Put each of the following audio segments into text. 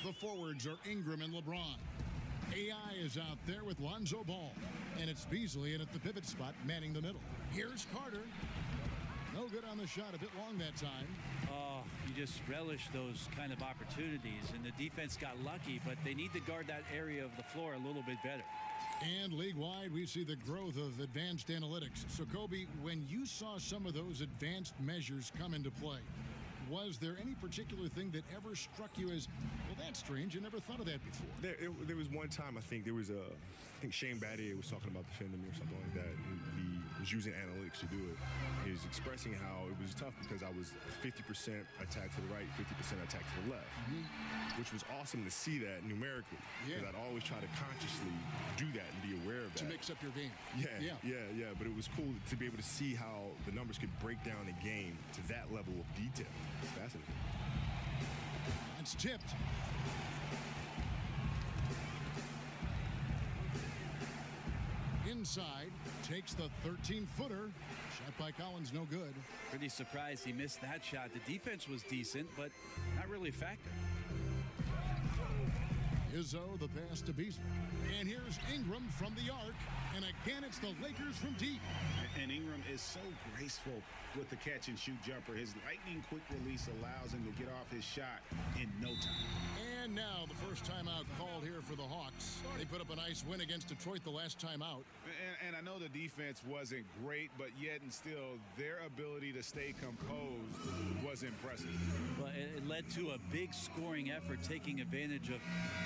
The forwards are Ingram and LeBron. AI is out there with Lonzo Ball. And it's Beasley in at the pivot spot, manning the middle. Here's Carter. No good on the shot, a bit long that time. Oh, you just relish those kind of opportunities. And the defense got lucky, but they need to guard that area of the floor a little bit better. And league-wide, we see the growth of advanced analytics. So, Kobe, when you saw some of those advanced measures come into play, was there any particular thing that ever struck you as, well, that's strange, I never thought of that before? There was one time, I think Shane Battier was talking about defending me or something like that. He was using analytics to do it. He was expressing how it was tough because I was 50% attack to the right, 50% attack to the left, which was awesome to see that numerically. Because I'd always try to consciously do that and be aware of that. To mix up your game. Yeah. But it was cool to be able to see how the numbers could break down a game to that level of detail. It's fascinating. It's tipped. Inside, takes the 13-footer. Shot by Collins, no good. Pretty surprised he missed that shot. The defense was decent, but not really a factor. Izzo, the pass to Beasley. And here's Ingram from the arc. And again, it's the Lakers from deep. And Ingram is so graceful with the catch-and-shoot jumper. His lightning-quick release allows him to get off his shot in no time. And now the first timeout called here for the Hawks. They put up a nice win against Detroit the last time out. And I know the defense wasn't great, but yet and still, their ability to stay composed was impressive. Well, it led to a big scoring effort, taking advantage of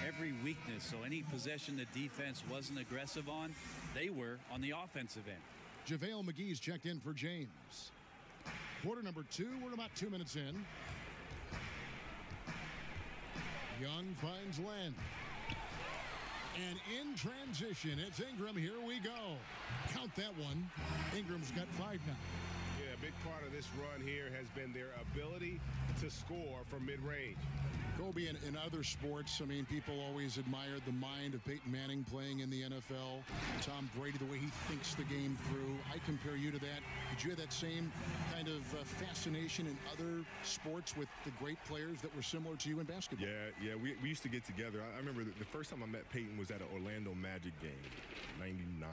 every weakness. So any possession the defense wasn't aggressive on, they were on the offensive end. JaVale McGee's checked in for James. Quarter number 2, we're about 2 minutes in. Young finds Len. And in transition, it's Ingram. Here we go. Count that one. Ingram's got 5 now. Yeah, a big part of this run here has been their ability to score from mid-range. Kobe, in other sports, I mean, people always admired the mind of Peyton Manning playing in the NFL. Tom Brady, the way he thinks the game through. I compare you to that. Did you have that same kind of fascination in other sports with the great players that were similar to you in basketball? Yeah. We used to get together. I remember the first time I met Peyton was at an Orlando Magic game, '99.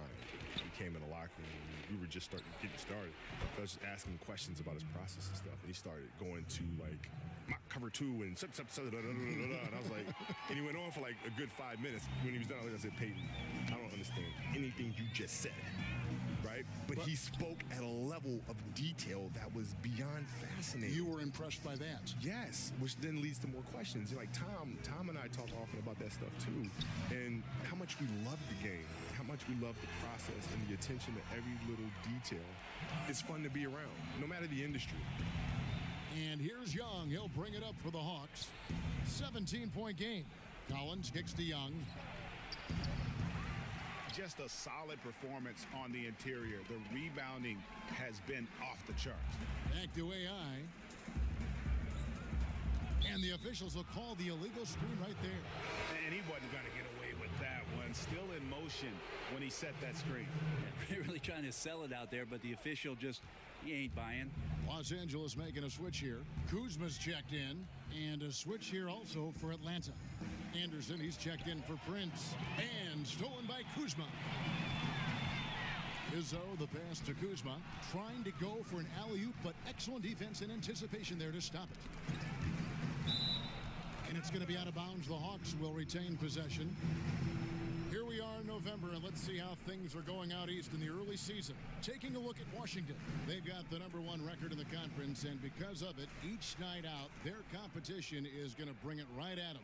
He came in the locker room. We were just getting started. So I was just asking questions about his process and stuff. And he started going to, like, mock cover 2 and and I was like, and he went on for like a good 5 minutes. When he was done, I said, Peyton, I don't understand anything you just said, right? But he spoke at a level of detail that was beyond fascinating. You were impressed by that? Yes, which then leads to more questions. Like Tom and I talk often about that stuff too, and how much we love the game, how much we love the process and the attention to every little detail. It's fun to be around, no matter the industry. And here's Young. He'll bring it up for the Hawks. 17-point game. Collins kicks to Young. Just a solid performance on the interior. The rebounding has been off the charts. Back to AI. And the officials will call the illegal screen right there. And he wasn't going to get away with that one. Still in motion when he set that screen. They're really trying to sell it out there, but the official he ain't buying. Los Angeles making a switch here. Kuzma's checked in. And a switch here also for Atlanta. Anderson, he's checked in for Prince. And stolen by Kuzma. Izzo, the pass to Kuzma. Trying to go for an alley-oop, but excellent defense and anticipation there to stop it. And it's going to be out of bounds. The Hawks will retain possession. Here we are in November, and let's see how things are going out east in the early season. Taking a look at Washington. They've got the #1 record in the conference, and because of it, each night out, their competition is going to bring it right at them.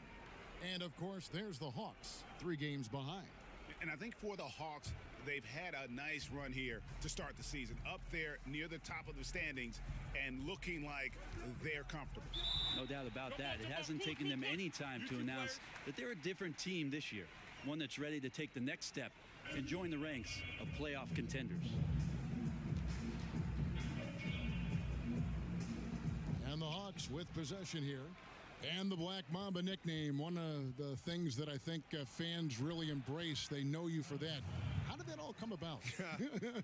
And, of course, there's the Hawks, 3 games behind. And I think for the Hawks, they've had a nice run here to start the season. Up there near the top of the standings and looking like they're comfortable. No doubt about that. It hasn't taken them any time to announce that they're a different team this year. One that's ready to take the next step and join the ranks of playoff contenders. And the Hawks with possession here. And the Black Mamba nickname, one of the things that I think fans really embrace. They know you for that. How did that all come about?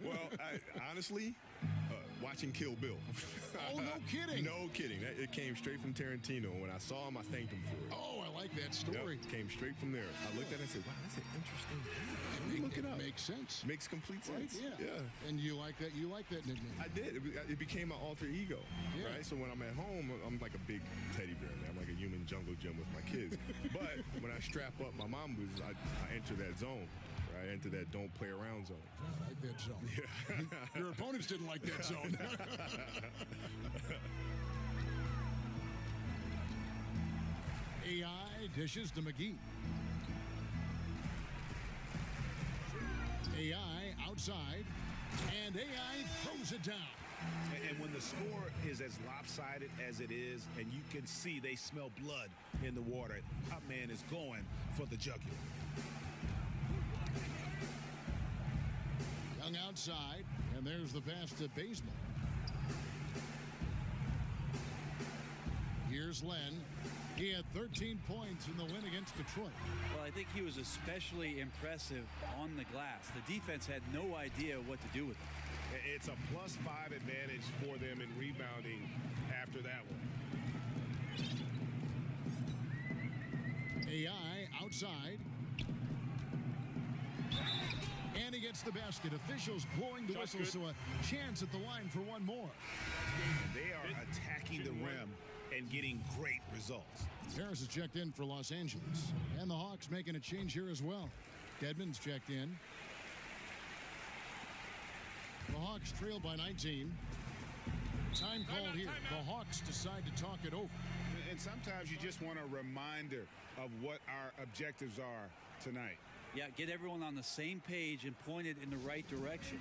Well, honestly, watching Kill Bill. Oh, no kidding. No kidding. It came straight from Tarantino. When I saw him, I thanked him for it. Oh, I like that story. Yep, came straight from there. I looked at it and said, wow, that's an interesting thing. Look it up. Makes sense. Makes complete sense. Right, yeah. And you like that? You like that nickname? I did. It became my alter ego, yeah. right? So when I'm at home, I'm like a big teddy bear, man. I'm like a human jungle gym with my kids. But when I strap up my mom boots, I enter that zone. Right into that don't play around zone. I like that zone. Yeah. Your opponents didn't like that zone. AI dishes to McGee. AI outside, and AI throws it down. And when the score is as lopsided as it is, and you can see they smell blood in the water, Top Man is going for the jugular. Young outside, and there's the pass to Bazemore. Here's Len. He had 13 points in the win against Detroit. Well, I think he was especially impressive on the glass. The defense had no idea what to do with it. It's a +5 advantage for them in rebounding after that one. AI outside. And he gets the basket. Officials blowing the whistle, so a chance at the line for one more. They are attacking the rim and getting great results. Harris is checked in for Los Angeles. And the Hawks making a change here as well. Dedmon's checked in. The Hawks trail by 19. Time called here. The Hawks decide to talk it over. And sometimes you just want a reminder of what our objectives are tonight. Yeah, get everyone on the same page and point it in the right direction.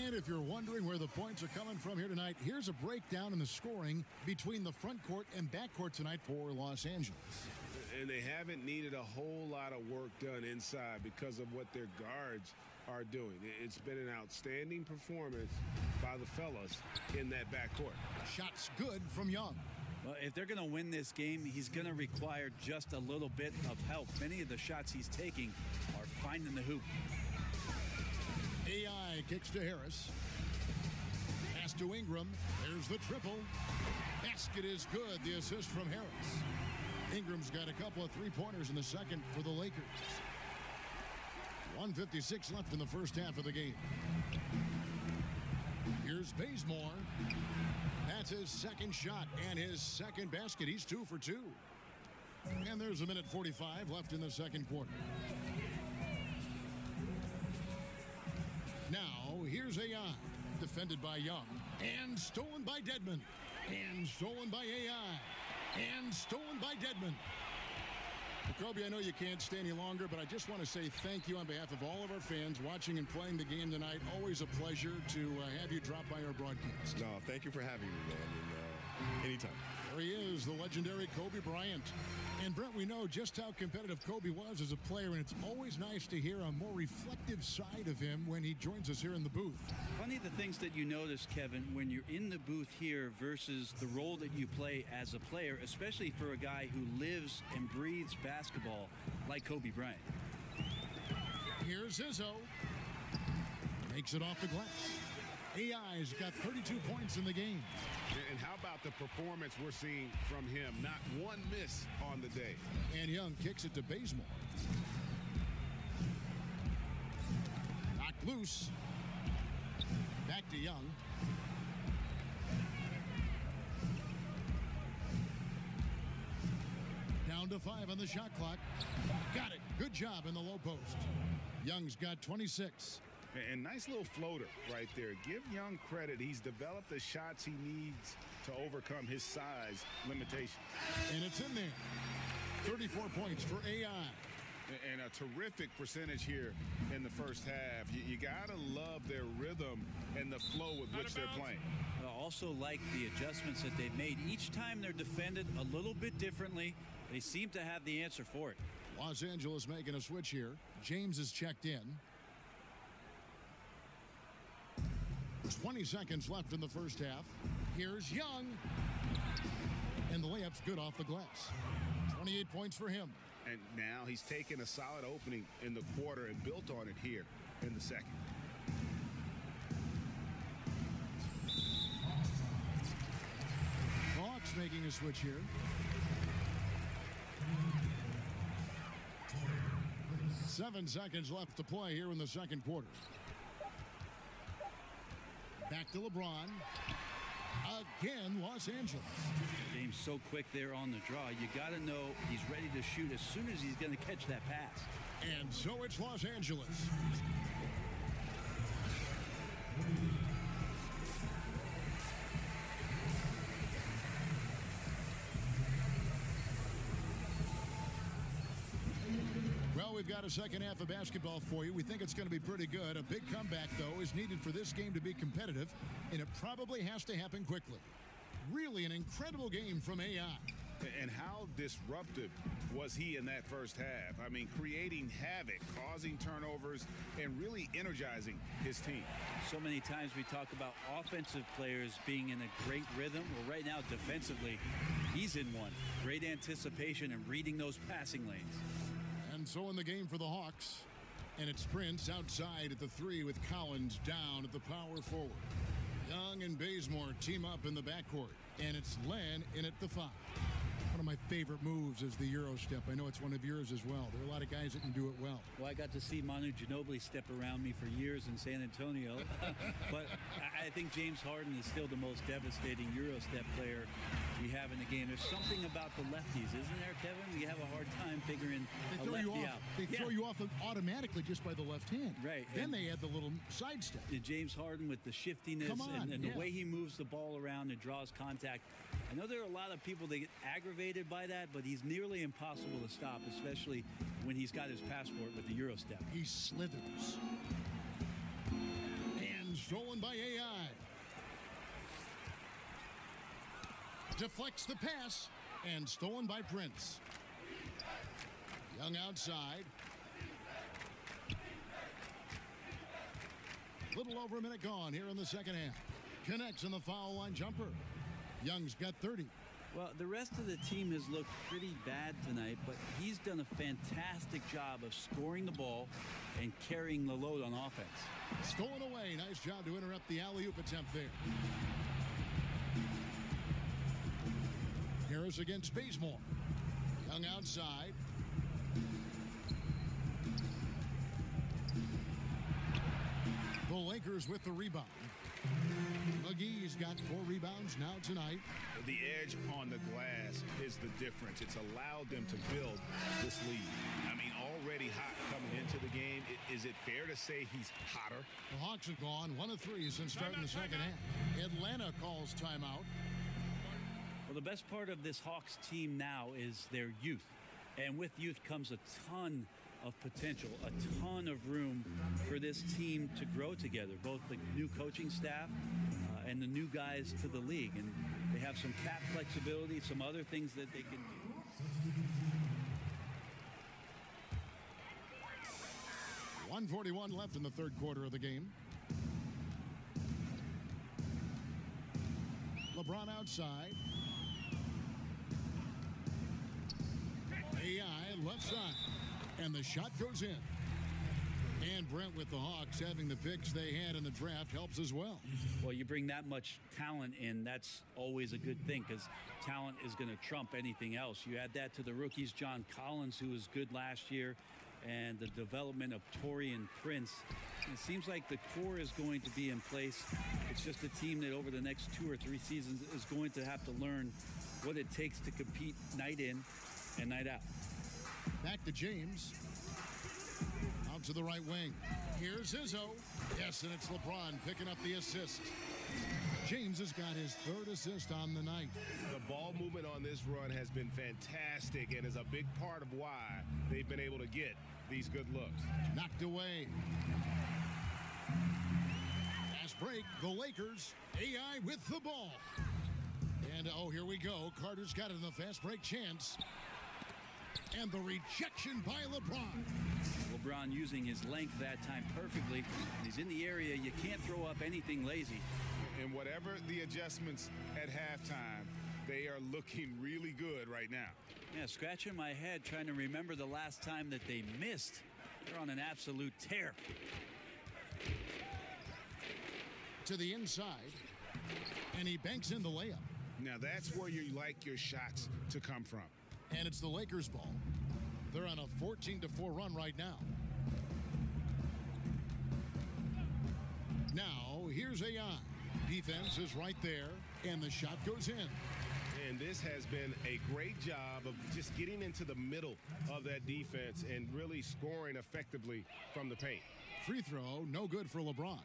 And if you're wondering where the points are coming from here tonight, here's a breakdown in the scoring between the front court and back court tonight for Los Angeles. And they haven't needed a whole lot of work done inside because of what their guards are doing. It's been an outstanding performance by the fellas in that backcourt. Shots good from Young. Well, if they're going to win this game, he's going to require just a little bit of help. Many of the shots he's taking are finding the hoop. AI kicks to Harris. Pass to Ingram. There's the triple. Basket is good. The assist from Harris. Ingram's got a couple of three-pointers in the second for the Lakers. 1:56 left in the first half of the game. Here's Bazemore. That's his second shot and his second basket. He's 2 for 2. And there's a minute 45 left in the second quarter. Now, here's AI. Defended by Young. And stolen by Dedmon. And stolen by AI. And stolen by Dedmon. Kobe, I know you can't stay any longer, but I just want to say thank you on behalf of all of our fans watching and playing the game tonight. Always a pleasure to have you drop by our broadcast. No, thank you for having me, man. And, anytime. There he is, the legendary Kobe Bryant. And Brent, we know just how competitive Kobe was as a player, and it's always nice to hear a more reflective side of him when he joins us here in the booth. Funny the things that you notice, Kevin, when you're in the booth here versus the role that you play as a player, especially for a guy who lives and breathes basketball like Kobe Bryant. Here's Izzo. Makes it off the glass. AI's got 32 points in the game. And how about the performance we're seeing from him? Not one miss on the day. And Young kicks it to Bazemore. Knocked loose. Back to Young. Down to 5 on the shot clock. Got it. Good job in the low post. Young's got 26. And nice little floater right there. Give Young credit. He's developed the shots he needs to overcome his size limitation. And it's in there. 34 points for AI. And a terrific percentage here in the first half. You got to love their rhythm and the flow with which they're playing. I also like the adjustments that they've made. Each time they're defended a little bit differently, they seem to have the answer for it. Los Angeles making a switch here. James is checked in. 20 seconds left in the first half. Here's Young. And the layup's good off the glass. 28 points for him. And now he's taken a solid opening in the quarter and built on it here in the second. Hawks making a switch here. Seven seconds left to play here in the second quarter. Back to LeBron. Again, Los Angeles. James so quick there on the draw. You got to know he's ready to shoot as soon as he's going to catch that pass. And so it's Los Angeles. Well, we've got a second half of basketball for you. We think it's going to be pretty good. A big comeback, though, is needed for this game to be competitive, and it probably has to happen quickly. Really an incredible game from AI. And how disruptive was he in that first half? I mean, creating havoc, causing turnovers, and really energizing his team. So many times we talk about offensive players being in a great rhythm. Well, right now, defensively, he's in one. Great anticipation and reading those passing lanes. And so in the game for the Hawks, and it's Prince outside at the 3 with Collins down at the power forward. Young and Bazemore team up in the backcourt, and it's Len in at the 5. One of my favorite moves is the Euro step. I know it's one of yours as well. There are a lot of guys that can do it well. Well, I got to see Manu Ginobili step around me for years in San Antonio. But I think James Harden is still the most devastating Euro step player we have in the game. There's something about the lefties, isn't there, Kevin? We have a hard time figuring a lefty out. They throw you off automatically just by the left hand. Right. Then they add the little sidestep. James Harden with the shiftiness and the way he moves the ball around and draws contact. I know there are a lot of people that get aggravated by that, but he's nearly impossible to stop, especially when he's got his passport with the Euro step. He slithers. And stolen by AI. Deflects the pass and stolen by Prince. Young outside. Little over a minute gone here in the second half. Connects in the foul line jumper. Young's got 30. Well, the rest of the team has looked pretty bad tonight, but he's done a fantastic job of scoring the ball and carrying the load on offense. Stolen away. Nice job to interrupt the alley-oop attempt there. Harris against Bazemore. Young outside. The Lakers with the rebound. McGee's got 4 rebounds now tonight. The edge on the glass is the difference. It's allowed them to build this lead. I mean, already hot coming into the game. Is it fair to say he's hotter? The Hawks have gone 1 of 3 since starting the second half. Atlanta calls timeout. Well, the best part of this Hawks team now is their youth. And with youth comes a ton of potential, a ton of room for this team to grow together, both the new coaching staff and the new guys to the league. And they have some cap flexibility, some other things that they can do. 1:41 left in the third quarter of the game. LeBron outside. AI left side. And the shot goes in. And Brent with the Hawks having the picks they had in the draft helps as well. Well, you bring that much talent in, that's always a good thing because talent is going to trump anything else. You add that to the rookies, John Collins, who was good last year, and the development of Taurean Prince. It seems like the core is going to be in place. It's just a team that over the next 2 or 3 seasons is going to have to learn what it takes to compete night in and night out. Back to James. Out to the right wing. Here's Izzo. Yes, and it's LeBron picking up the assist. James has got his 3rd assist on the night. The ball movement on this run has been fantastic and is a big part of why they've been able to get these good looks. Knocked away. Fast break. The Lakers. AI with the ball. And, oh, here we go. Carter's got it in the fast break chance. And the rejection by LeBron. LeBron using his length that time perfectly. He's in the area. You can't throw up anything lazy. And whatever the adjustments at halftime, they are looking really good right now. Yeah, scratching my head trying to remember the last time that they missed. They're on an absolute tear. To the inside, and he banks in the layup. Now that's where you like your shots to come from. And it's the Lakers' ball. They're on a 14-4 run right now. Now, here's AI. Defense is right there, and the shot goes in. And this has been a great job of just getting into the middle of that defense and really scoring effectively from the paint. Free throw, no good for LeBron.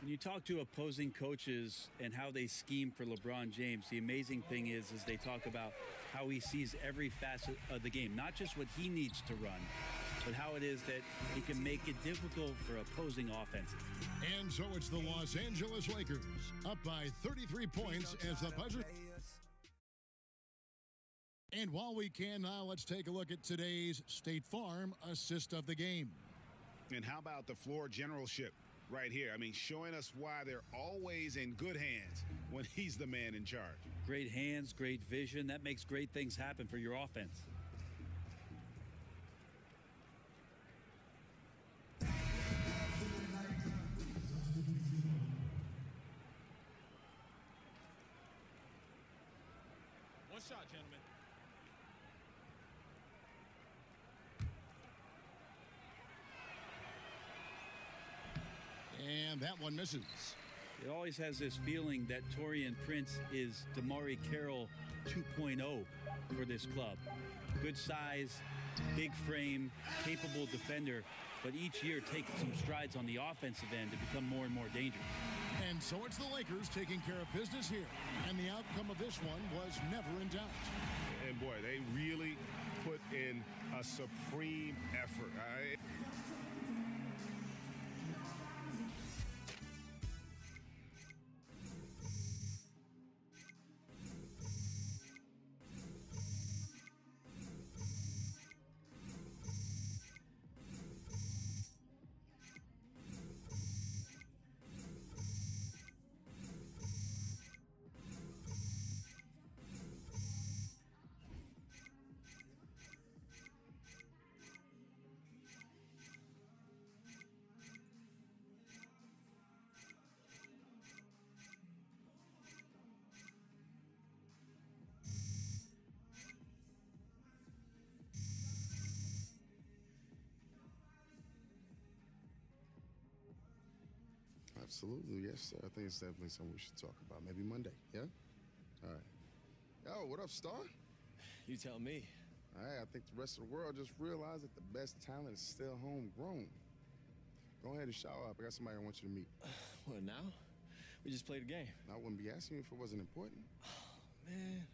When you talk to opposing coaches and how they scheme for LeBron James, the amazing thing is they talk about how he sees every facet of the game, not just what he needs to run, but how it is that he can make it difficult for opposing offenses. And so it's the Los Angeles Lakers up by 33 points as the buzzer. And while we can now, let's take a look at today's State Farm assist of the game. And how about the floor generalship right here? I mean, showing us why they're always in good hands when he's the man in charge. Great hands, great vision. That makes great things happen for your offense. One shot, gentlemen. And that one misses. It always has this feeling that Taurean Prince is Damari Carroll 2.0 for this club. Good size, big frame, capable defender, but each year taking some strides on the offensive end to become more and more dangerous. And so it's the Lakers taking care of business here. And the outcome of this one was never in doubt. And boy, they really put in a supreme effort. Absolutely, yes, sir. I think it's definitely something we should talk about. Maybe Monday, yeah? All right. Yo, what up, Star? You tell me. All right, I think the rest of the world just realized that the best talent is still homegrown. Go ahead and shower up. I got somebody I want you to meet. What, now? We just played a game. I wouldn't be asking you if it wasn't important. Man.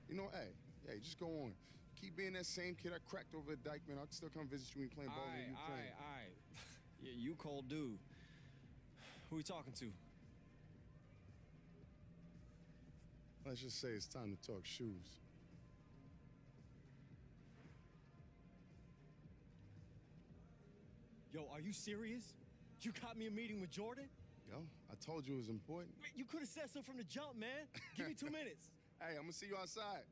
You know, hey, just go on. Keep being that same kid I cracked over at Dykeman. I'll still come visit you when you're playing ball. All right. Yeah, you cold dude. Who we talking to? Let's just say it's time to talk shoes. Yo, are you serious? You got me a meeting with Jordan? Yo, I told you it was important. Man, you could have said so from the jump, man. Give me 2 minutes. Hey, I'm gonna see you outside.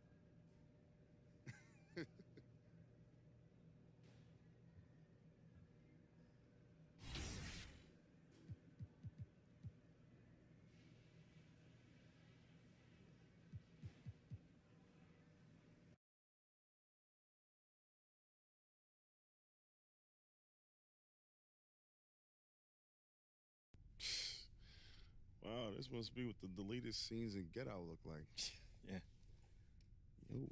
Wow, this must be what the deleted scenes in Get Out look like. Yeah. Yo.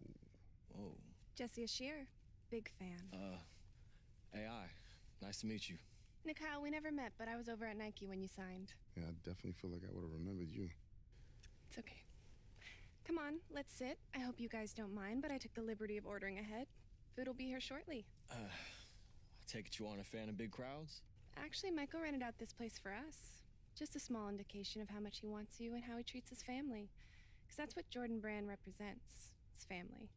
Whoa. Jesse Ashear, big fan. AI, nice to meet you. Nikyle, we never met, but I was over at Nike when you signed. Yeah, I definitely feel like I would have remembered you. It's okay. Come on, let's sit. I hope you guys don't mind, but I took the liberty of ordering ahead. Food will be here shortly. I take it you aren't a fan of big crowds? Actually, Michael rented out this place for us. Just a small indication of how much he wants you and how he treats his family. Because that's what Jordan Brand represents, his family.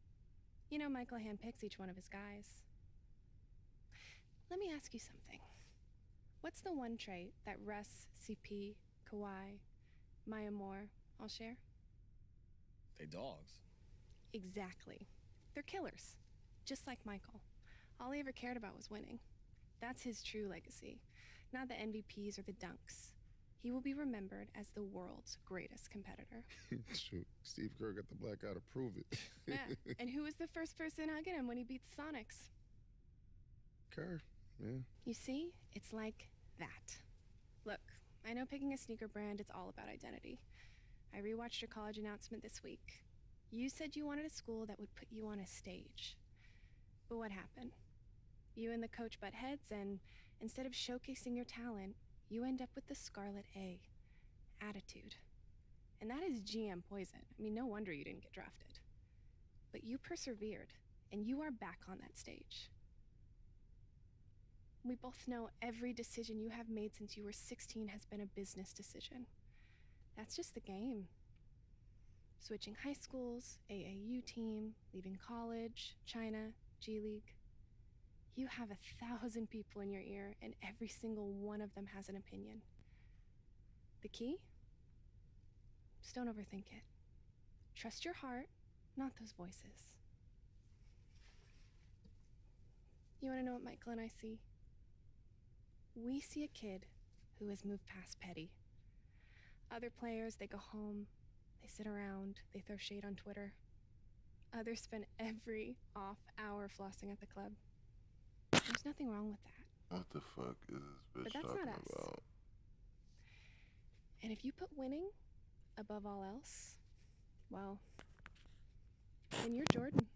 You know, Michael handpicks each one of his guys. Let me ask you something. What's the one trait that Russ, CP, Kawhi, Maya Moore all share? They dogs. Exactly. They're killers. Just like Michael. All he ever cared about was winning. That's his true legacy. Not the MVPs or the dunks. He will be remembered as the world's greatest competitor. Shoot, Steve Kerr got the black eye to prove it. Yeah, and who was the first person hugging him when he beat the Sonics? Kerr, yeah. You see, it's like that. Look, I know picking a sneaker brand, it's all about identity. I rewatched your college announcement this week. You said you wanted a school that would put you on a stage. But what happened? You and the coach butt heads, and instead of showcasing your talent, you end up with the Scarlet A. Attitude. And that is GM poison. I mean, no wonder you didn't get drafted. But you persevered, and you are back on that stage. We both know every decision you have made since you were 16 has been a business decision. That's just the game. Switching high schools, AAU team, leaving college, China, G League. You have 1,000 people in your ear, and every single one of them has an opinion. The key? Just don't overthink it. Trust your heart, not those voices. You want to know what Michael and I see? We see a kid who has moved past petty. Other players, they go home, they sit around, they throw shade on Twitter. Others spend every off hour flossing at the club. There's nothing wrong with that. What the fuck is this bitch But that's talking not us. about? And if you put winning above all else, well, then you're Jordan.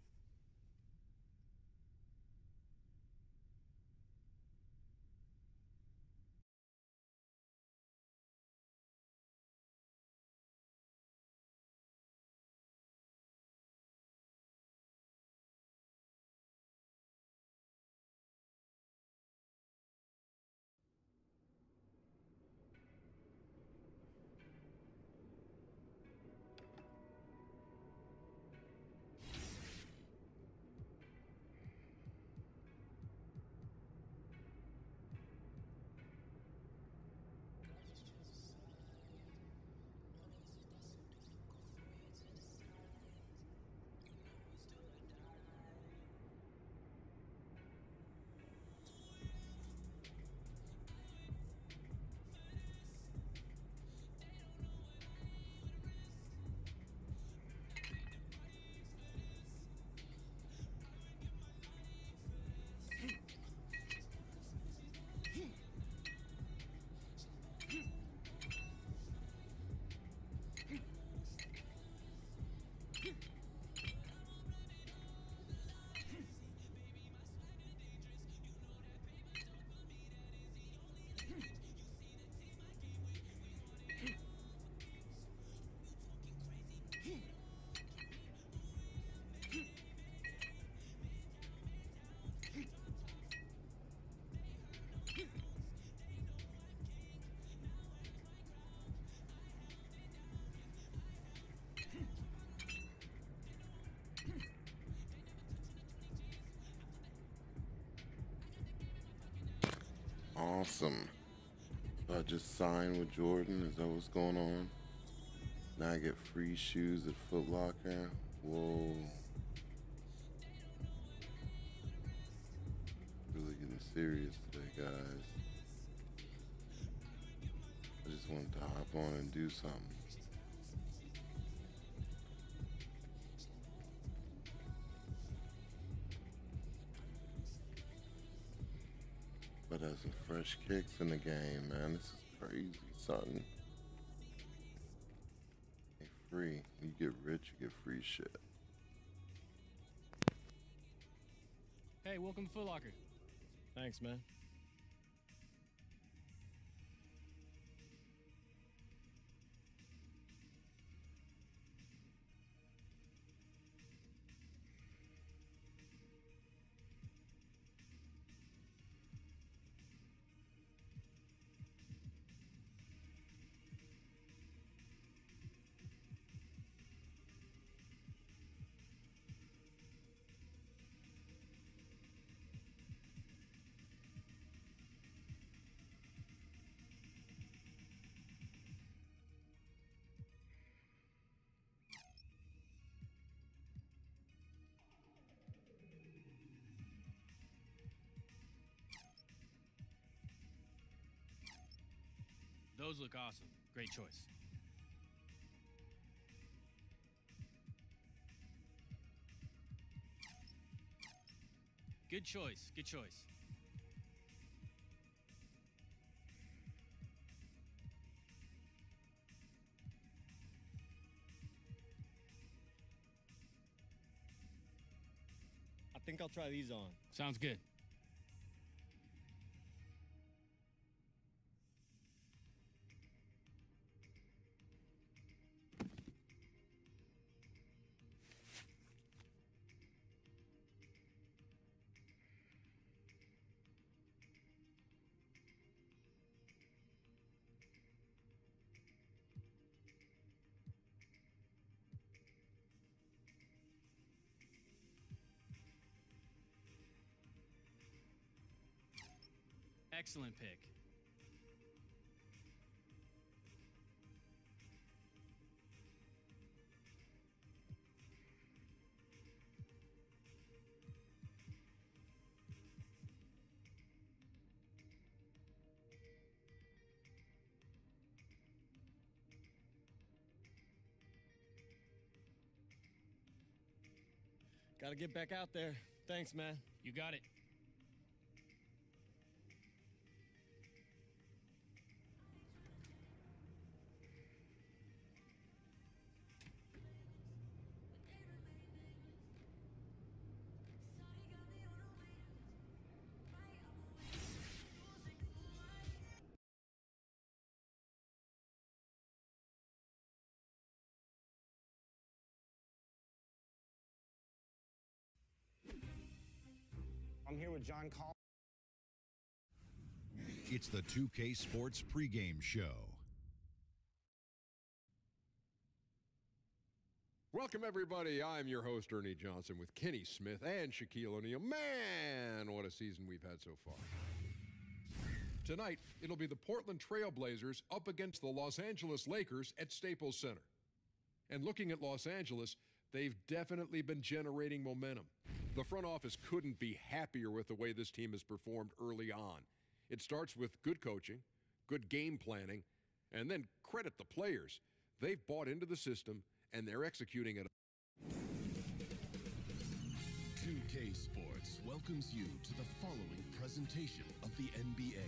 Awesome. So I just signed with Jordan. Is that what's going on? Now I get free shoes at Foot Locker. Whoa. Really getting serious today, guys. I just wanted to hop on and do something. But there's some fresh kicks in the game, man. This is crazy, son. Hey, free. You get rich, you get free shit. Hey, welcome to Foot Locker. Thanks, man. Those look awesome. Great choice. Good choice. Good choice. I think I'll try these on. Sounds good. Excellent pick. Gotta get back out there. Thanks, man. You got it. I'm here with John Collins. It's the 2K Sports pregame show. Welcome, everybody. I'm your host, Ernie Johnson, with Kenny Smith and Shaquille O'Neal. Man, what a season we've had so far. Tonight, it'll be the Portland Trail Blazers up against the Los Angeles Lakers at Staples Center. And looking at Los Angeles, they've definitely been generating momentum. The front office couldn't be happier with the way this team has performed early on. It starts with good coaching, good game planning, and then credit the players. They've bought into the system, and they're executing it. 2K Sports welcomes you to the following presentation of the NBA.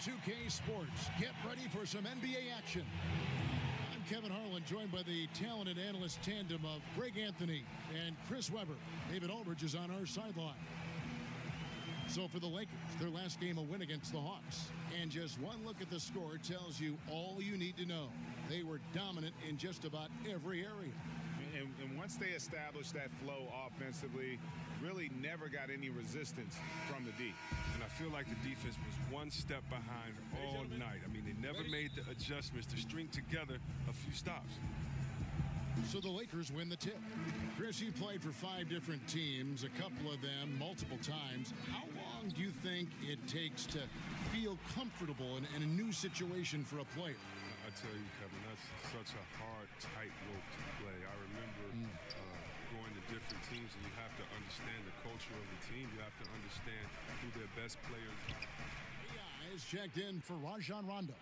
2K Sports. Get ready for some NBA action. I'm Kevin Harlan, joined by the talented analyst tandem of Greg Anthony and Chris Webber. David Aldridge is on our sideline. So for the Lakers, their last game a win against the Hawks. And just one look at the score tells you all you need to know. They were dominant in just about every area. And once they established that flow offensively, really never got any resistance from the D. And I feel like the defense was one step behind all night. I mean, they never made the adjustments to string together a few stops. So the Lakers win the tip. Chris, you played for 5 different teams, a couple of them multiple times. How long do you think it takes to feel comfortable in a new situation for a player? I tell you, Kevin, that's such a hard tightrope to play. I remember going to different teams, and you have to understand the culture of the team. You have to understand who their best players are. AI is checked in for Rajon Rondo.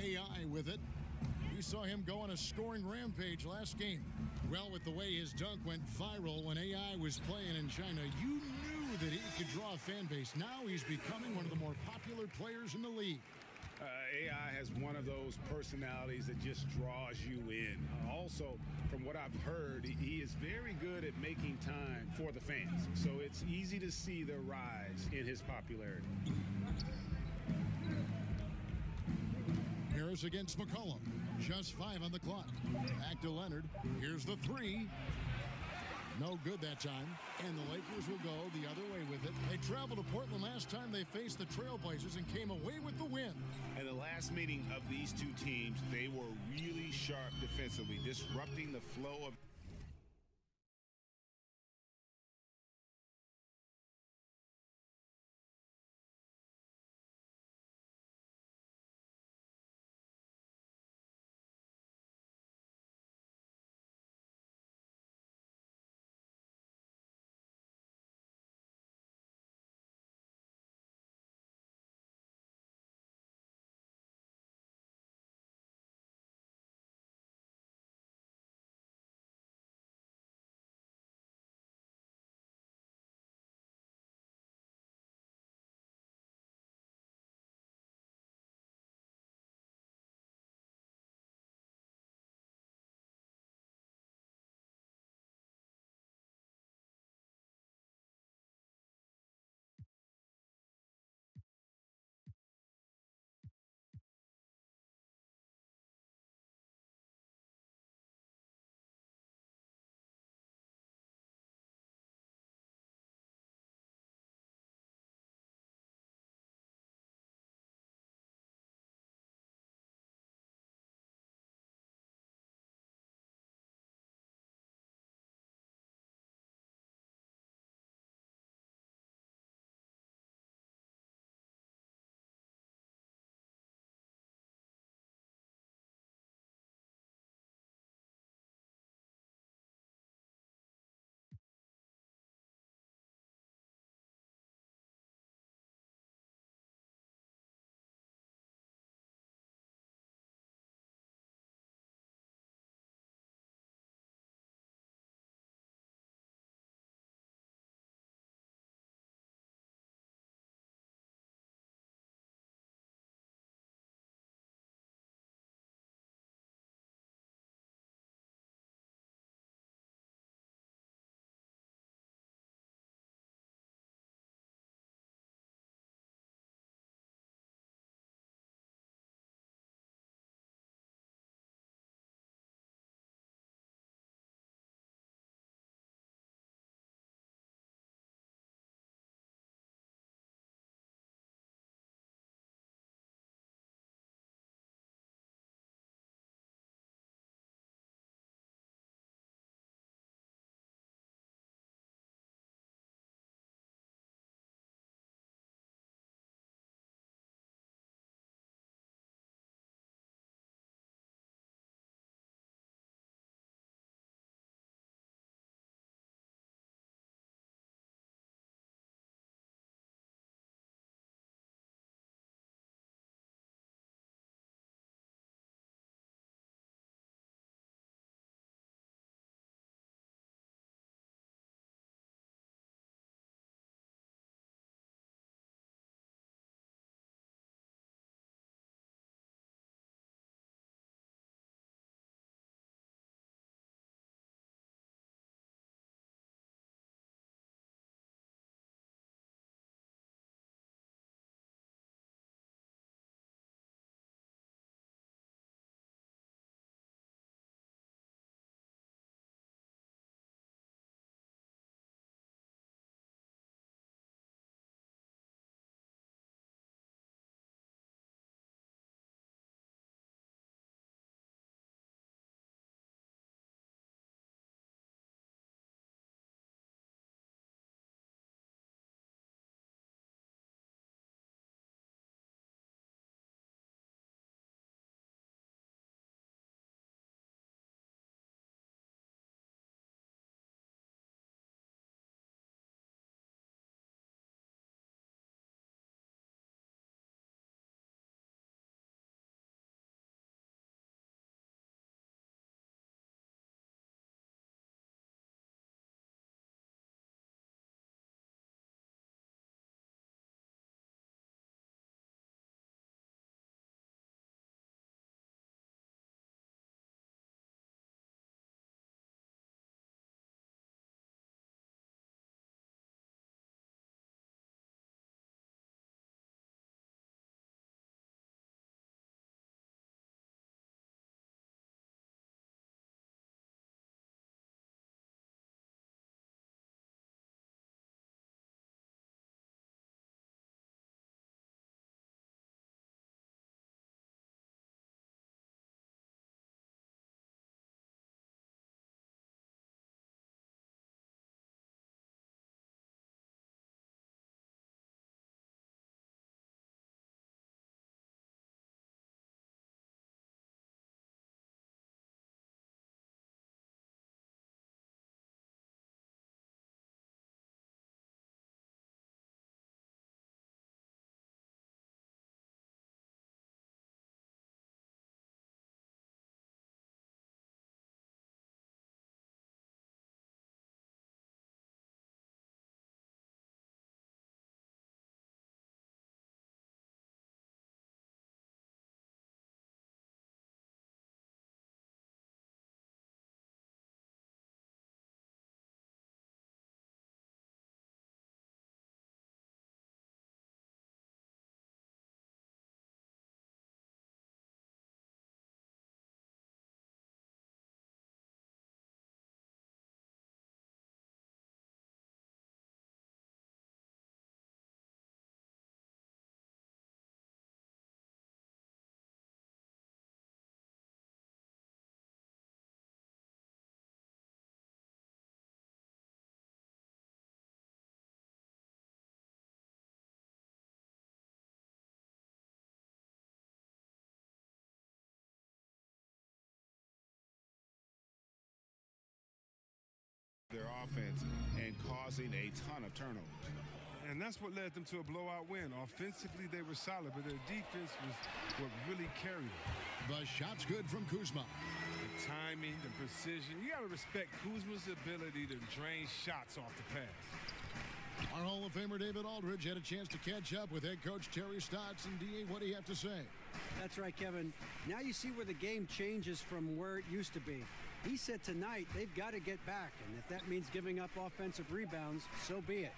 AI with it. We saw him go on a scoring rampage last game. Well, with the way his dunk went viral when AI was playing in China, you knew that he could draw a fan base. Now he's becoming one of the more popular players in the league. AI has one of those personalities that just draws you in. Also, from what I've heard, he is very good at making time for the fans. So it's easy to see the rise in his popularity. Harris against McCollum. Just 5 on the clock. Back to Leonard. Here's the 3. No good that time. And the Lakers will go the other way with it. They traveled to Portland last time they faced the Trailblazers and came away with the win. And the last meeting of these two teams, they were really sharp defensively, disrupting the flow of their offense and causing a ton of turnovers. And that's what led them to a blowout win. Offensively, they were solid, but their defense was what really carried them. The shot's good from Kuzma. The timing, the precision. You got to respect Kuzma's ability to drain shots off the pass. Our Hall of Famer David Aldridge had a chance to catch up with head coach Terry Stotts. And D.A., what do you have to say? That's right, Kevin. Now you see where the game changes from where it used to be. He said tonight they've got to get back, and if that means giving up offensive rebounds, so be it.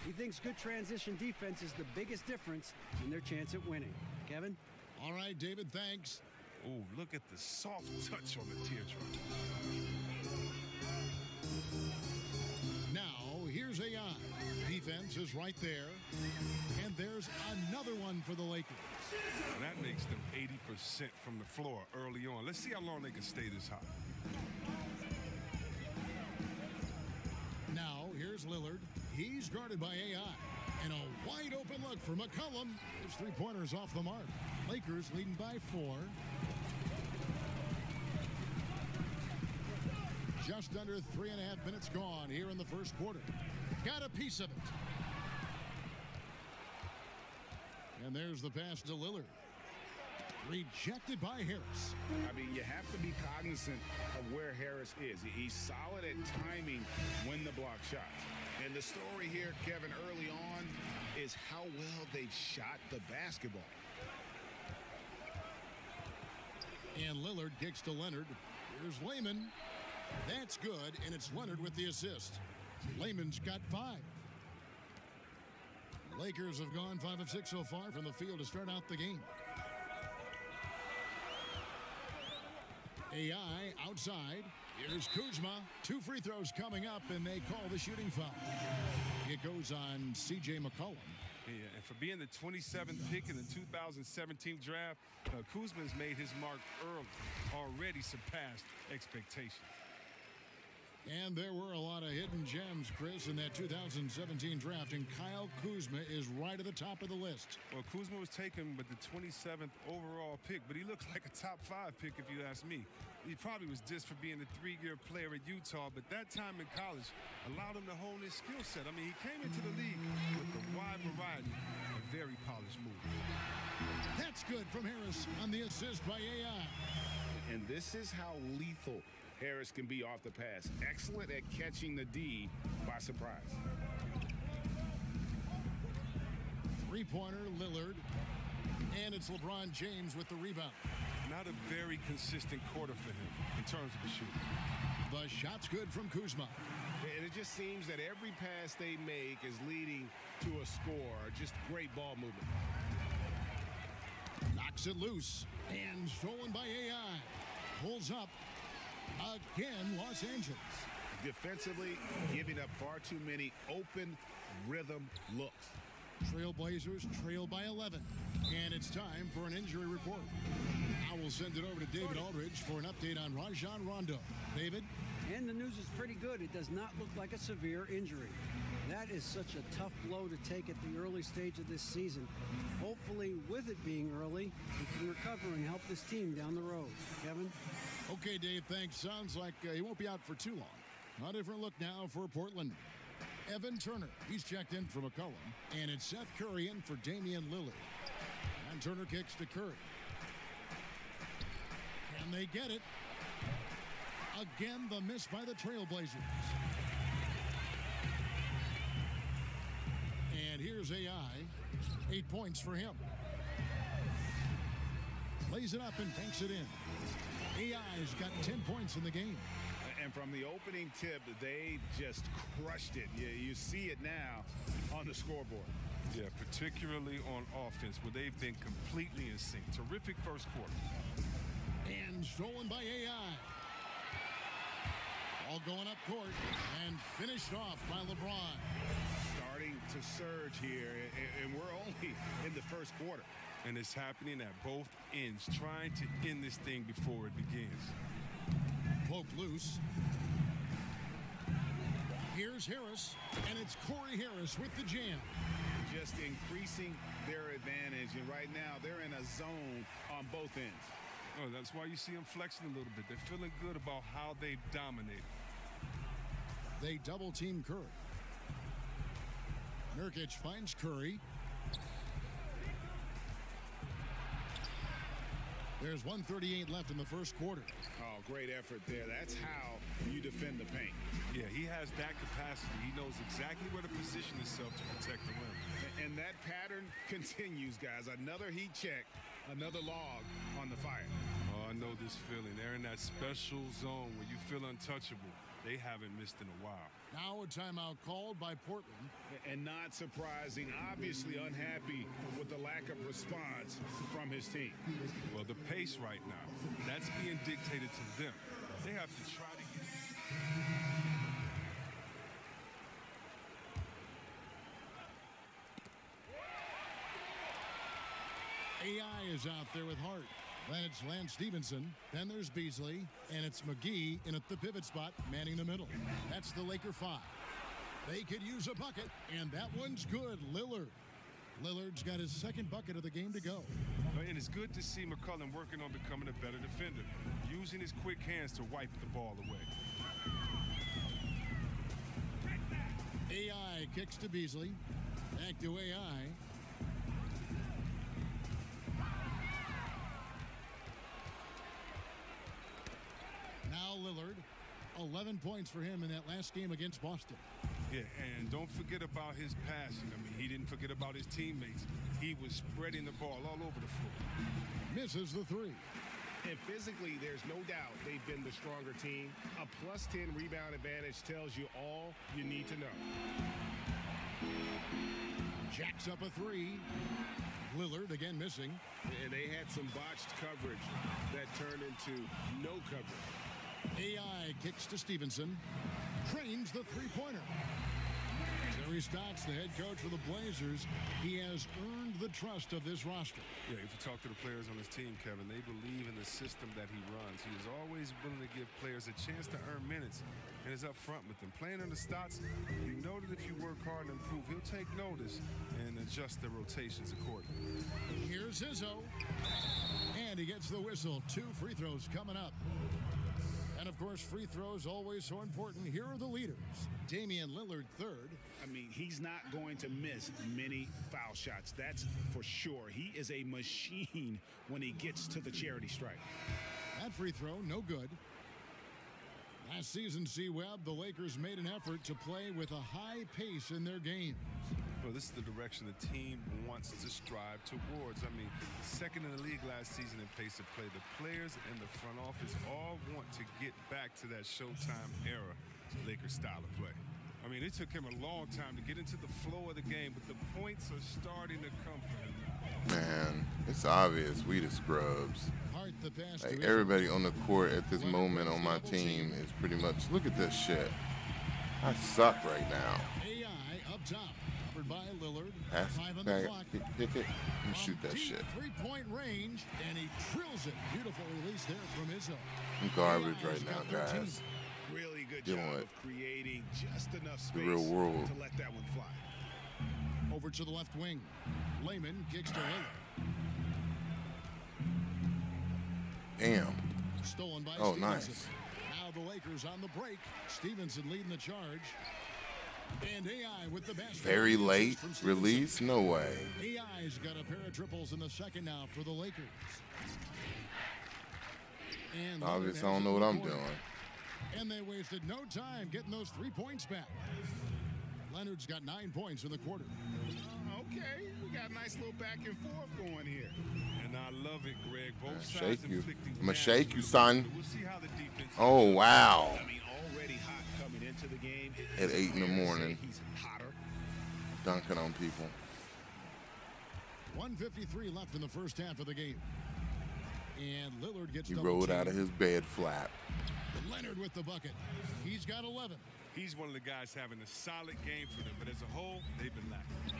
He thinks good transition defense is the biggest difference in their chance at winning. Kevin? All right, David, thanks. Oh, look at the soft touch on the teardrop. Now, here's AI. Defense is right there. And there's another one for the Lakers. And that makes them 80% from the floor early on. Let's see how long they can stay this hot. Now, here's Lillard. He's guarded by AI. And a wide open look for McCollum. His three-pointer's off the mark. Lakers leading by 4. Just under 3.5 minutes gone here in the first quarter. Got a piece of it. And there's the pass to Lillard. Rejected by Harris. I mean, you have to be cognizant of where Harris is. He's solid at timing when the block shots. And the story here, Kevin, early on is how well they've shot the basketball. And Lillard kicks to Leonard. Here's Layman. That's good, and it's Leonard with the assist. Layman's got 5. The Lakers have gone 5 of 6 so far from the field to start out the game. AI outside. Here's Kuzma. 2 free throws coming up, and they call the shooting foul. It goes on C.J. McCollum. Yeah, and for being the 27th pick in the 2017 draft, Kuzma's made his mark early, already surpassed expectations. And there were a lot of hidden gems, Chris, in that 2017 draft, and Kyle Kuzma is right at the top of the list. Well, Kuzma was taken with the 27th overall pick, but he looks like a top 5 pick if you ask me. He probably was just for being a 3-year player at Utah, but that time in college allowed him to hone his skill set. I mean, he came into the league with a wide variety of very polished moves. That's good from Harris on the assist by AI. And this is how lethal Harris can be off the pass. Excellent at catching the D by surprise. Three-pointer, Lillard. And it's LeBron James with the rebound. Not a very consistent quarter for him in terms of the shooting. The shot's good from Kuzma. And it just seems that every pass they make is leading to a score. Just great ball movement. Knocks it loose. And stolen by AI. Pulls up. Again, Los Angeles. Defensively, giving up far too many open rhythm looks. Trailblazers trail by 11. And it's time for an injury report. I will send it over to David Aldridge for an update on Rajon Rondo. David? And the news is pretty good. It does not look like a severe injury. That is such a tough blow to take at the early stage of this season. Hopefully, with it being early, he can recover and help this team down the road. Kevin? Okay, Dave, thanks. Sounds like he won't be out for too long. A different look now for Portland. Evan Turner, he's checked in for McCollum. And it's Seth Curry in for Damian Lillard. And Turner kicks to Curry. Can they get it? Again, the miss by the Trailblazers. And here's AI. 8 points for him. Lays it up and banks it in. AI's got 10 points in the game. And from the opening tip, they just crushed it. You see it now on the scoreboard. Yeah, particularly on offense, where they've been completely in sync. Terrific first quarter. And stolen by AI. All going up court and finished off by LeBron. Starting to surge here, and we're only in the first quarter. And it's happening at both ends, trying to end this thing before it begins. Poke loose. Here's Harris, and it's Corey Harris with the jam. Just increasing their advantage, and right now they're in a zone on both ends. Oh, that's why you see them flexing a little bit. They're feeling good about how they've dominated. They double-team Curry. Nurkic finds Curry. There's 1:38 left in the first quarter. Oh, great effort there. That's how you defend the paint. Yeah, he has that capacity. He knows exactly where to position himself to protect the rim. And that pattern continues, guys. Another heat check, another log on the fire. Oh, I know this feeling. They're in that special zone where you feel untouchable. They haven't missed in a while. Now a timeout called by Portland. And not surprising, obviously unhappy with the lack of response from his team. Well, the pace right now, that's being dictated to them. They have to try to get... AI is out there with Hart. Then it's Lance Stevenson. Then there's Beasley. And it's McGee in at the pivot spot, manning the middle. That's the Laker 5. They could use a bucket, and that one's good. Lillard's got his second bucket of the game to go. And it's good to see McCollum working on becoming a better defender, using his quick hands to wipe the ball away. AI kicks to Beasley. Back to AI. Now Lillard, 11 points for him in that last game against Boston. Yeah, and don't forget about his passing. I mean, he didn't forget about his teammates. He was spreading the ball all over the floor. Misses the three. And physically, there's no doubt they've been the stronger team. A +10 rebound advantage tells you all you need to know. Jacks up a three. Lillard again missing. And they had some botched coverage that turned into no coverage. AI kicks to Stevenson. Trains the three-pointer. Terry Stotts, the head coach for the Blazers, he has earned the trust of this roster. Yeah, if you talk to the players on his team, Kevin, they believe in the system that he runs. He is always willing to give players a chance to earn minutes and is up front with them. Playing under Stotts, you know that if you work hard and improve, he'll take notice and adjust the rotations accordingly. Here's Izzo. And he gets the whistle. 2 free throws coming up. And, of course, free throws always so important. Here are the leaders. Damian Lillard, third. I mean, he's not going to miss many foul shots. That's for sure. He is a machine when he gets to the charity stripe. That free throw, no good. Last season, C-Webb, the Lakers made an effort to play with a high pace in their games. Well, this is the direction the team wants to strive towards. I mean, second in the league last season in pace of play. The players and the front office all want to get back to that Showtime era Lakers style of play. I mean, it took him a long time to get into the flow of the game, but the points are starting to come for him. Man, it's obvious we the scrubs. Hart, the pass Like, everybody on the court at this moment on my team is pretty much, look at this shit. I suck right now. AI up top. By Lillard, pass 5 on the back, clock. Pick it, and shoot that shit. Three-point range, and he drills it. Beautiful release there from Izzo. I'm garbage right now, guys. Really good Dealing job with of creating just enough space the real world to let that one fly. Over to the left wing. Layman kicks to Lillard. Damn. Stolen by Oh, Stevenson. nice. Now the Lakers on the break. Stevenson leading the charge. And AI with the basket. Very late release? No way. AI's got a pair of triples in the second now for the Lakers. And obviously, I don't know what I'm doing. And they wasted no time getting those 3 points back. Leonard's got 9 points in the quarter. Okay, we got a nice little back and forth going here. And I love it, Greg. Both sides Shake you. inflicting I'm going to damage. shake you, son. We'll see how the defense Oh, wow. I mean, already hot coming into the game. At 8 in the morning. He's hotter. Dunking on people. 1:53 left in the first half of the game. And Lillard gets He double rolled out teamed. of his bed flat. Leonard with the bucket. He's got 11. He's one of the guys having a solid game for them, but as a whole, they've been lacking.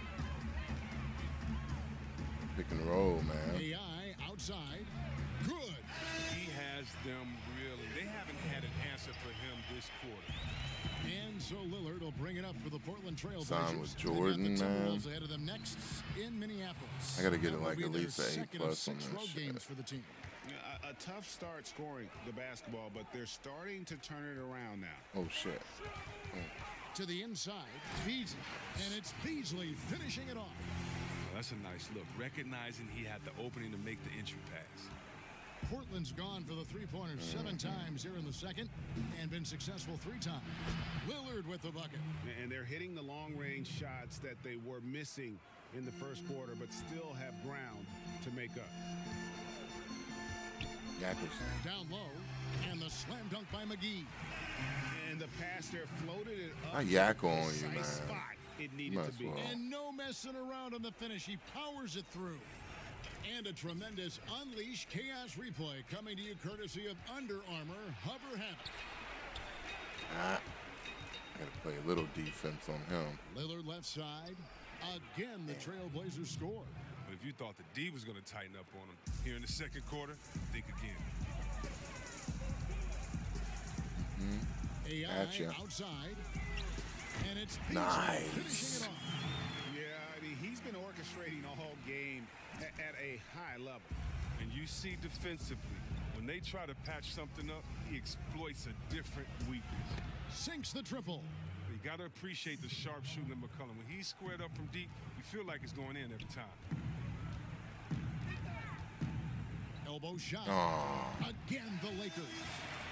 Pick and roll, man. AI outside. Good. He has them really. They haven't had an answer for him this quarter. And so Lillard will bring it up for the Portland Trail Blazers. Sign with Jordan, They've got the man. Timberwolves ahead of them next in Minneapolis. I got to get That it will like be at their least an A+ second on of this 6 road shit. games for the team. A tough start scoring the basketball, but they're starting to turn it around now. Oh, shit. To the inside, Beasley. And it's Beasley finishing it off. Well, that's a nice look, recognizing he had the opening to make the entry pass. Portland's gone for the three-pointer 7 times here in the second and been successful 3 times. Lillard with the bucket. And they're hitting the long-range shots that they were missing in the first quarter, but still have ground to make up. Yackers. Down low, and the slam dunk by McGee. And the pass there floated it up. I yak on you, man. Spot it needed to be. Well. And no messing around on the finish. He powers it through. And a tremendous Unleash Chaos replay coming to you courtesy of Under Armour Hover Havoc. I gotta play a little defense on him. Lillard left side. Again, the Trailblazers score. But if you thought the D was going to tighten up on him here in the second quarter, think again. AI Gotcha. outside. And it's Beasley Nice. finishing it off. Yeah, I mean, he's been orchestrating all game at a high level. And you see defensively, when they try to patch something up, he exploits a different weakness. Sinks the triple. You got to appreciate the sharp shooting of McCollum. When he's squared up from deep, you feel like it's going in every time. Elbow shot. Again, the Lakers.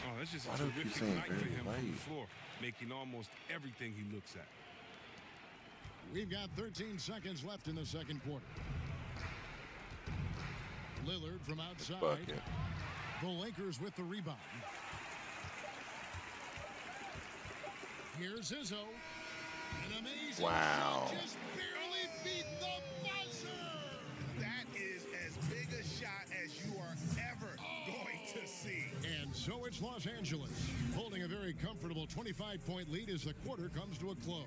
Oh, that's just a Why do you keep terrific saying night for very him from light? the floor, making almost everything he looks at. We've got 13 seconds left in the second quarter. Lillard from outside. Bucket. The Lakers with the rebound. Here's Izzo. An amazing Wow. shot, just barely beat the buzzer. That is as big a shot as you are ever going to see. And so it's Los Angeles, holding a very comfortable 25-point lead as the quarter comes to a close.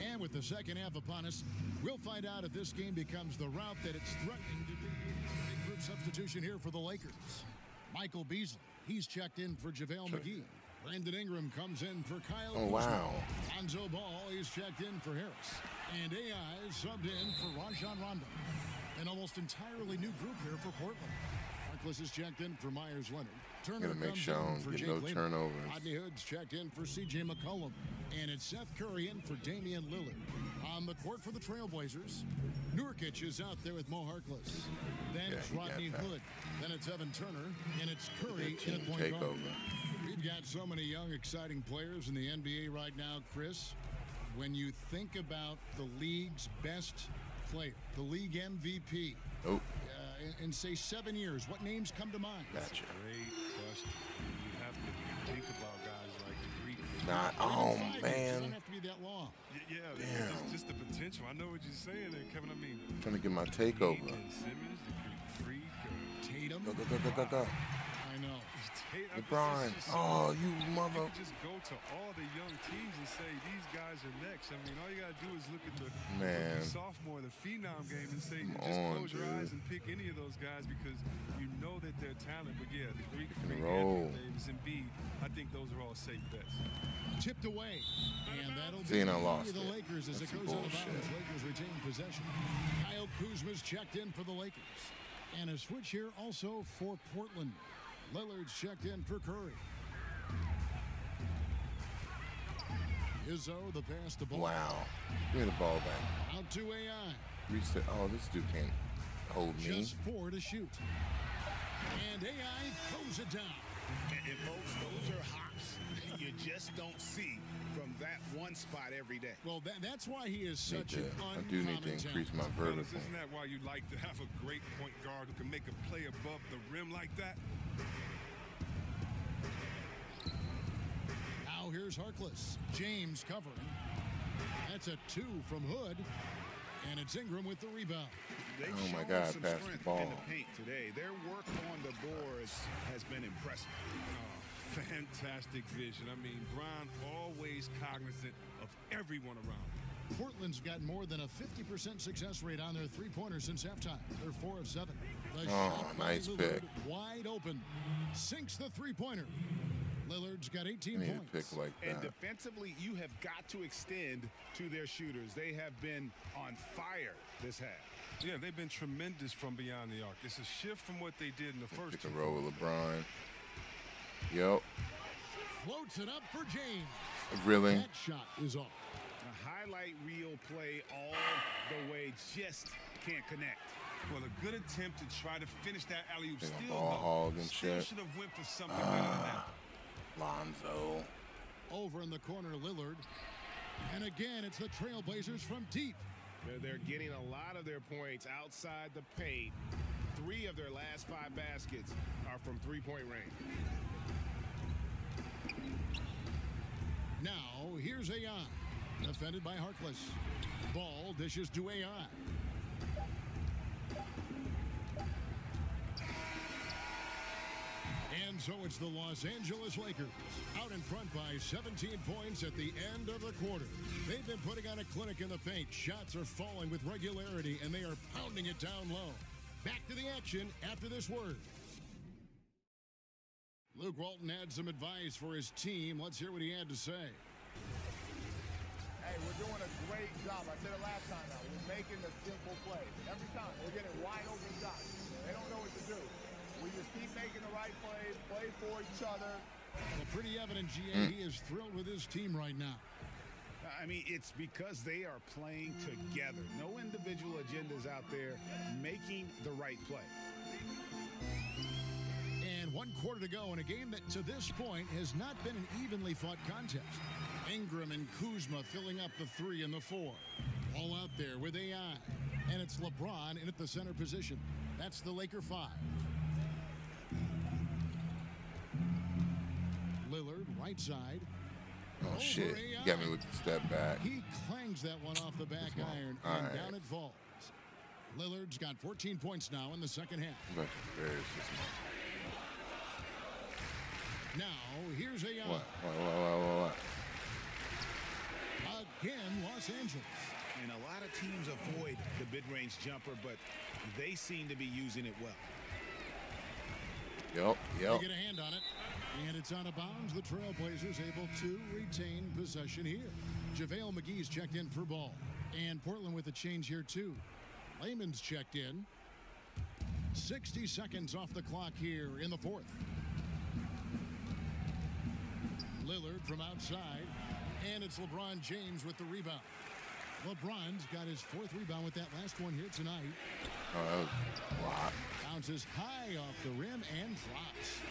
And with the second half upon us, we'll find out if this game becomes the route that it's threatening to be. Big group substitution here for the Lakers. Michael Beasley, he's checked in for JaVale McGee. Brandon Ingram comes in for Kyle Oh, wow. Lonzo Ball is checked in for Harris. And AI is subbed in for Rajon Rondo. An almost entirely new group here for Portland. Harkless is checked in for Myers Leonard. Turner Gotta make comes sure I in don't for get Jake no Layman. turnovers. Rodney Hood's checked in for C.J. McCollum. And it's Seth Curry in for Damian Lillard. On the court for the Trailblazers, Nurkic is out there with Mo Harkless. Then Yeah, it's he got Rodney that. Hood. Then it's Evan Turner. And it's Curry Team in at point guard. takeover. We've got so many young, exciting players in the NBA right now, Chris. When you think about the league's best player, the league MVP, Oh, in say 7 years, what names come to mind? gotcha. Great question. You have to think about guys like the Greek. Not, Even oh 5 years, it man. doesn't have to be that long. Yeah, Damn. just the potential. I know what you're saying there, Kevin. I mean, Trying to get my takeover. Ben Simmons, the Greek freak. Tatum. Go, go, go, go, go, go. I know. LeBron. Oh, you mother. You could just go to all the young teams and say these guys are next. I mean, all you gotta do is look at the Man. rookie sophomore, the phenom game, and say Come just on, close your dude. eyes and pick any of those guys because you know that they're talented. But yeah, the Greek and freak, roll. Anthony Davis, Embiid, I think those are all safe bets. Tipped away. And that'll See, and I be lost the it. Lakers as That's it some goes out of bullshit. bounds. Lakers retain possession. Kyle Kuzma's checked in for the Lakers. And a switch here also for Portland. Lillard's checked in for Curry. Izzo, the pass to ball. Wow. Give me the ball back. Out to AI. Reset. Oh, this dude can't hold me. Just 4 to shoot. And AI throws it down. And folks, those are hops you just don't see from that one spot every day. Well, that's why he is such an I uncommon do need to increase my Fellas, vertical. isn't that why you like to have a great point guard who can make a play above the rim like that? Now here's Harkless. James covering. That's a 2 from Hood. And it's Ingram with the rebound. They've Oh my shown God, some pass the strength ball. in the paint today. Their work on the boards has been impressive. Oh, fantastic vision. I mean, Bron always cognizant of everyone around him. Portland's got more than a 50% success rate on their three-pointers since halftime. They're 4 of 7. The Oh, shot by nice Lillard, pick. wide open. Sinks the three-pointer. Lillard's got 18 I need points. a pick like that. And defensively, you have got to extend to their shooters. They have been on fire this half. Yeah, they've been tremendous from beyond the arc. It's a shift from what they did in the first Pick a roll with LeBron. Yep. Floats it up for James. Really? That shot is off. A highlight reel play all the way, just can't connect. Well, a good attempt to try to finish that alley-oop. Take a Still, ball hog and still shit. should have went for something better than that. Lonzo. Over in the corner, Lillard. And again, it's the Trailblazers from deep. They're getting a lot of their points outside the paint. 3 of their last 5 baskets are from three-point range. Now, here's AI. Defended by Harkless. Ball dishes to AI. And so it's the Los Angeles Lakers out in front by 17 points at the end of the quarter. They've been putting on a clinic in the paint. Shots are falling with regularity, and they are pounding it down low. Back to the action after this word. Luke Walton had some advice for his team. Let's hear what he had to say. Hey, we're doing a great job. I said it last time now. We're making the simple play. Every time we're getting wide open shots. They don't know what to do. We just keep making the right plays, play for each other. Well, pretty evident, GA, he is thrilled with his team right now. I mean, it's because they are playing together. No individual agendas out there making the right play. And 1 quarter to go in a game that to this point has not been an evenly fought contest. Ingram and Kuzma filling up the 3 and the 4. All out there with AI. And it's LeBron in at the center position. That's the Laker 5. Lillard, right side. Oh, shit. You got me with the step back. He clangs that one off the back iron, and down it falls. Lillard's got 14 points now in the second half. But there's this Now, here's AI. What? Again, Los Angeles. And a lot of teams avoid the mid-range jumper, but they seem to be using it well. Yep. They get a hand on it, and it's out of bounds. The Trailblazers able to retain possession here. JaVale McGee's checked in for ball. And Portland with a change here, too. Layman's checked in. 60 seconds off the clock here in the 4th. Lillard from outside, and it's LeBron James with the rebound. LeBron's got his 4th rebound with that last one here tonight. Oh, that was a lot. Bounces high off the rim and drops.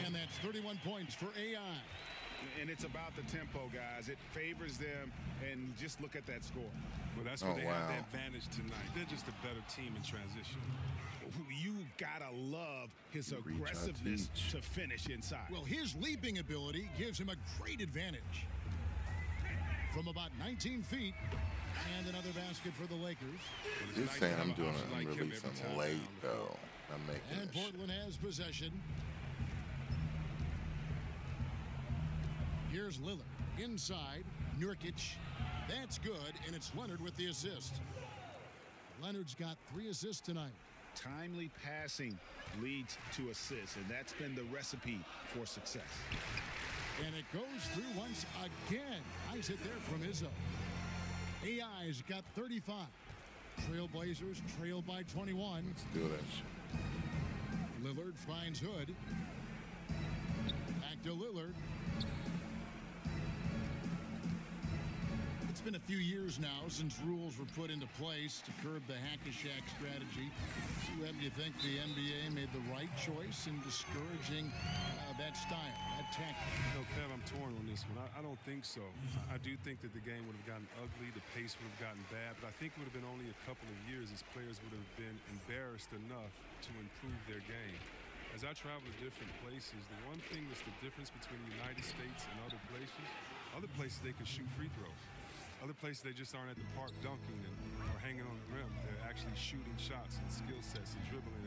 And that's 31 points for AI. And it's about the tempo, guys. It favors them, and just look at that score. Well, that's where they have the advantage tonight. They're just a better team in transition. You gotta love his aggressiveness to finish inside. Well, his leaping ability gives him a great advantage. From about 19 feet, and another basket for the Lakers. You're saying I'm doing it releasing late, though. I'm making And Portland has possession. Here's Lillard inside. Nurkic. That's good, and it's Leonard with the assist. Leonard's got 3 assists tonight. Timely passing leads to assists, and that's been the recipe for success. And it goes through once again. Nice hit there from Izzo. AI's got 35. Trailblazers trail by 21. Let's do that shit. Lillard finds Hood. Back to Lillard. It's been a few years now since rules were put into place to curb the hack-a-shack strategy. Webb, do you think the NBA made the right choice in discouraging that style, that tactic? No, Kev, I'm torn on this one. I don't think so. I do think that the game would have gotten ugly, the pace would have gotten bad, but I think it would have been only a couple of years as players would have been embarrassed enough to improve their game. As I travel to different places, the one thing that's the difference between the United States and other places they can shoot free throws. Other places, they just aren't at the park dunking or hanging on the rim. They're actually shooting shots and skill sets and dribbling.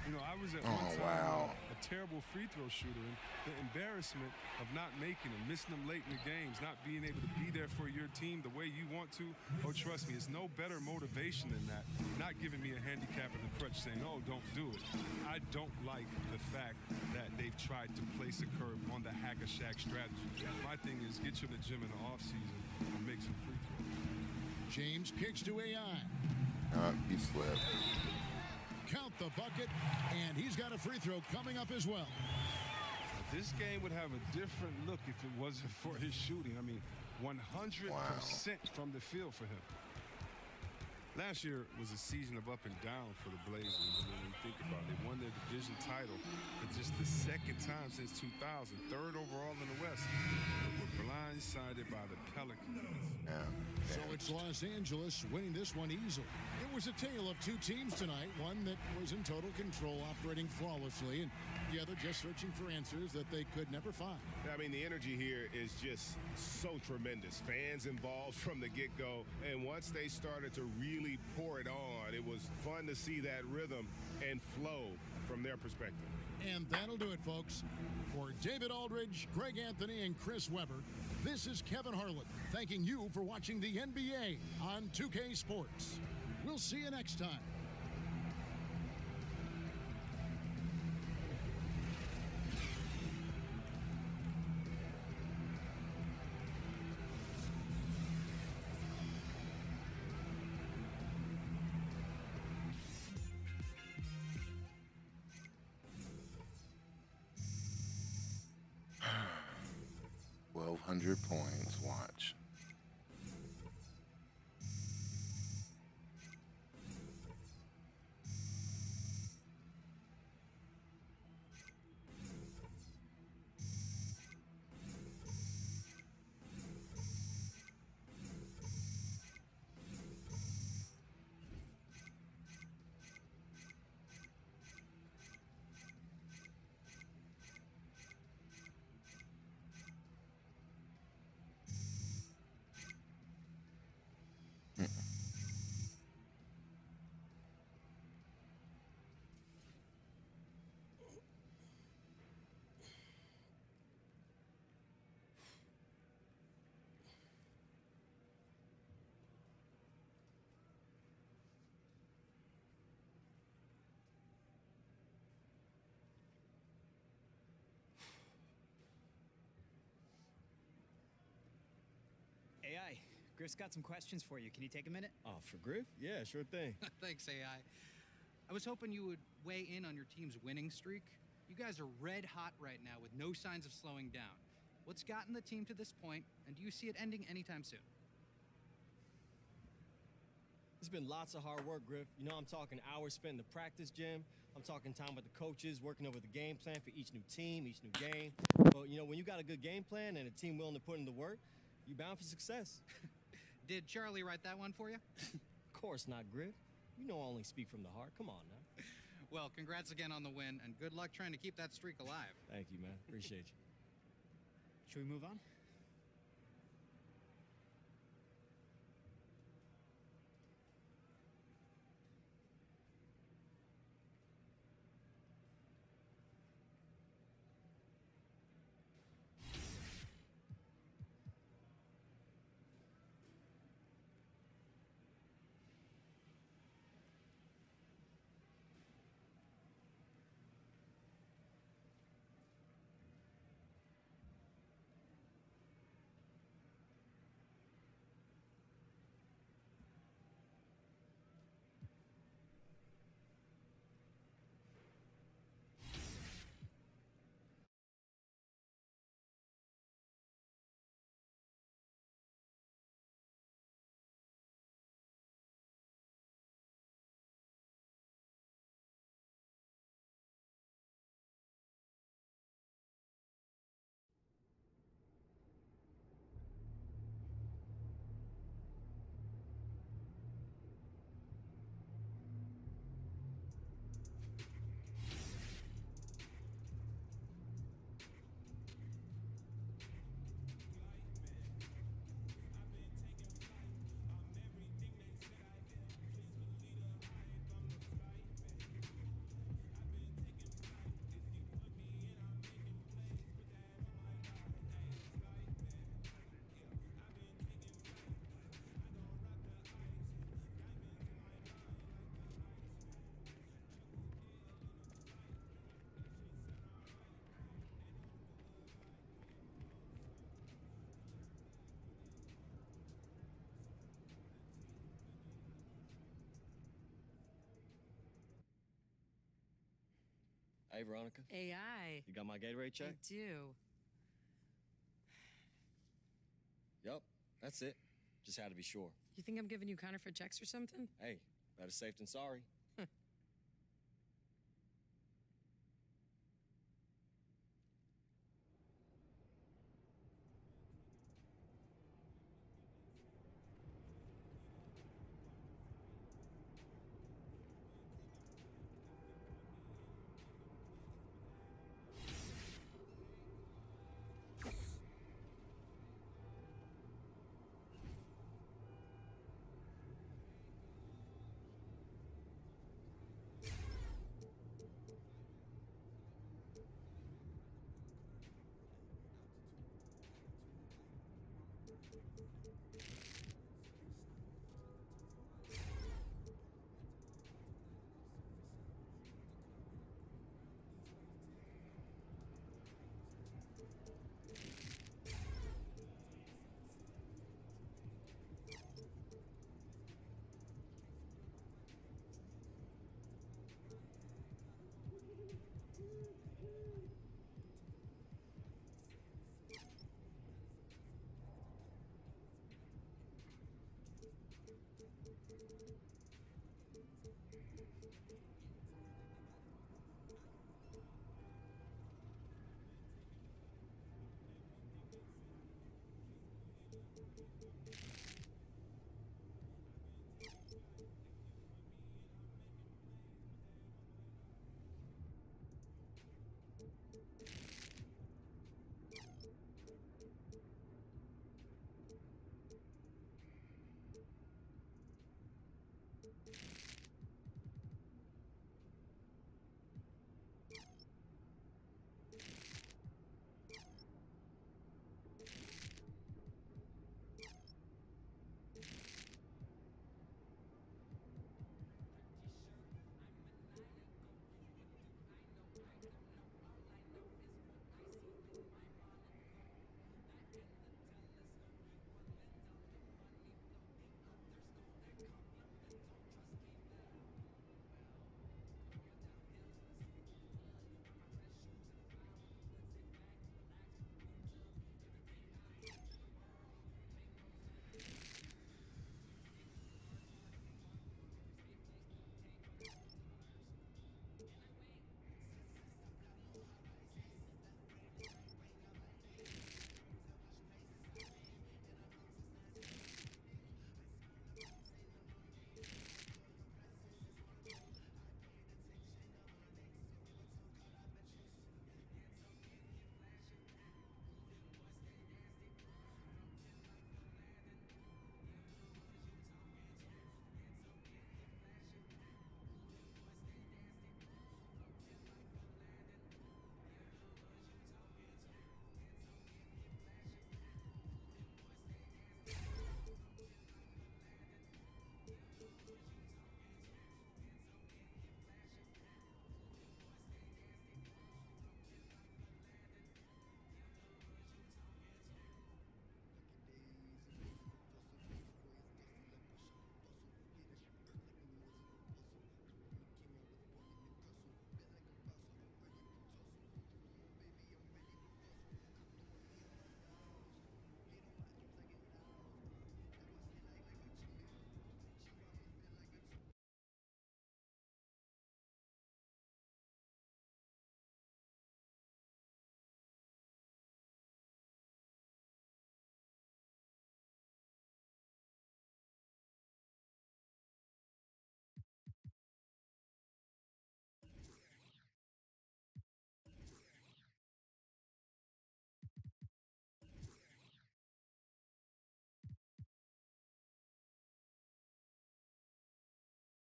And I was at one time a terrible free throw shooter, and the embarrassment of not making them, missing them late in the games, not being able to be there for your team the way you want to, oh, trust me, it's no better motivation than that. Not giving me a handicap and a crutch saying, oh, don't do it. I don't like the fact that they've tried to place a curve on the hack-a-shack strategy. My thing is get you in the gym in the offseason and make some free throws. James kicks to AI. He slipped. Count the bucket, and he's got a free throw coming up as well. This game would have a different look if it wasn't for his shooting. I mean, 100% from the field for him. Last year was a season of up and down for the Blazers. I mean, when you think about it, they won their division title for just the second time since 2000, third overall in the West. But were blindsided by the Pelicans. So it's Los Angeles winning this one easily. It was a tale of two teams tonight, one that was in total control, operating flawlessly, and the other just searching for answers that they could never find. I mean, the energy here is just so tremendous. Fans involved from the get-go, and once they started to really pour it on, it was fun to see that rhythm and flow from their perspective. And that'll do it, folks. For David Aldridge, Greg Anthony, and Chris Webber, this is Kevin Harlan thanking you for watching the NBA on 2K Sports. We'll see you next time. Points. Watch. AI, Griff's got some questions for you. Can you take a minute? Oh, for Griff? Yeah, sure thing. Thanks, AI. I was hoping you would weigh in on your team's winning streak. You guys are red hot right now with no signs of slowing down. What's gotten the team to this point, and do you see it ending anytime soon? It's been lots of hard work, Griff. You know, I'm talking hours spent in the practice gym. I'm talking time with the coaches, working over the game plan for each new team, each new game. But, you know, when you got a good game plan and a team willing to put in the work, you're bound for success. Did Charlie write that one for you? Of course not, Griff. You know I only speak from the heart. Come on now. Well, congrats again on the win, and good luck trying to keep that streak alive. Thank you, man. Appreciate you. Should we move on? Hey, Veronica. AI. You got my Gatorade check? I do. Yup, that's it. Just had to be sure. You think I'm giving you counterfeit checks or something? Hey, better safe than sorry.